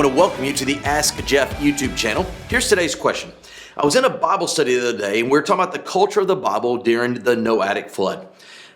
want to welcome you to the Ask Jeff YouTube channel. Here's today's question. I was in a Bible study the other day, and we were talking about the culture of the Bible during the Noahic flood.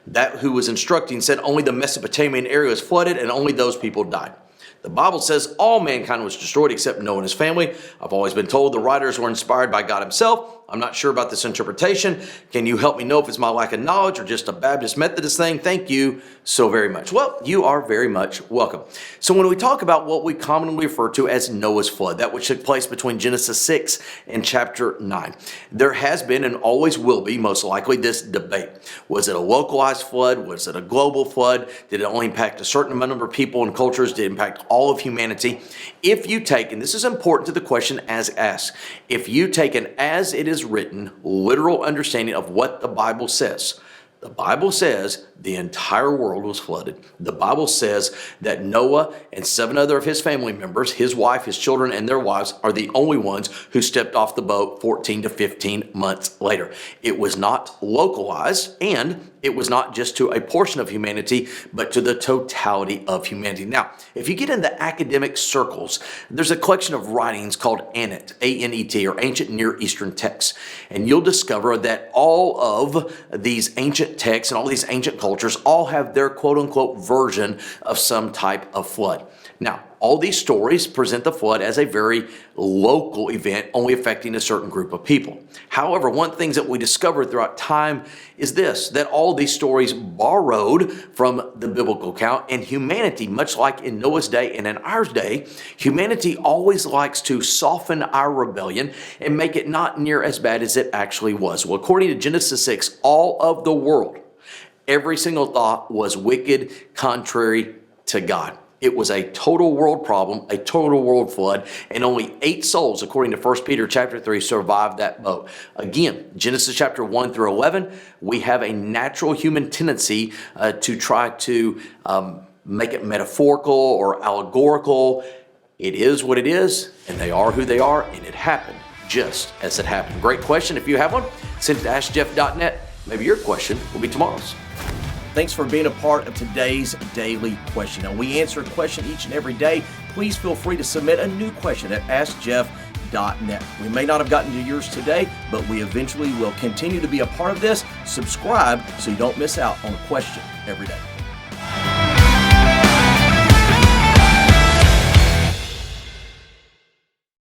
That who was instructing said only the Mesopotamian area was flooded and only those people died. The Bible says all mankind was destroyed except Noah and his family. I've always been told the writers were inspired by God himself. I'm not sure about this interpretation. Can you help me know if it's my lack of knowledge or just a Baptist Methodist thing? Thank you so very much. Well, you are very much welcome. So when we talk about what we commonly refer to as Noah's flood, that which took place between Genesis 6 and chapter 9, there has been and always will be most likely this debate. Was it a localized flood? Was it a global flood? Did it only impact a certain number of people and cultures? Did it impact all of humanity? If you take, and this is important to the question as asked, if you take an as it is written literal understanding of what the Bible says, the Bible says the entire world was flooded. The Bible says that Noah and 7 other of his family members, his wife, his children, and their wives are the only ones who stepped off the boat 14 to 15 months later. It was not localized, and it was not just to a portion of humanity, but to the totality of humanity. Now, if you get into academic circles, there's a collection of writings called ANET, A-N-E-T, or Ancient Near Eastern Texts. And you'll discover that all of these ancient texts and all these ancient cultures all have their quote-unquote version of some type of flood. Now, all these stories present the flood as a very local event, only affecting a certain group of people. However, one of the things that we discovered throughout time is this, that all these stories borrowed from the biblical account, and humanity, much like in Noah's day and in our day, humanity always likes to soften our rebellion and make it not near as bad as it actually was. Well, according to Genesis 6, all of the world, every single thought was wicked, contrary to God. It was a total world problem, a total world flood, and only 8 souls, according to 1 Peter chapter 3, survived that boat. Again, Genesis chapter 1 through 11, we have a natural human tendency to try to make it metaphorical or allegorical. It is what it is, and they are who they are, and it happened just as it happened. Great question. If you have one, send it to AskJeff.net. Maybe your question will be tomorrow's. Thanks for being a part of today's daily question. Now, we answer a question each and every day. Please feel free to submit a new question at AskJeff.net. We may not have gotten to yours today, but we eventually will continue to be a part of this. Subscribe so you don't miss out on a question every day.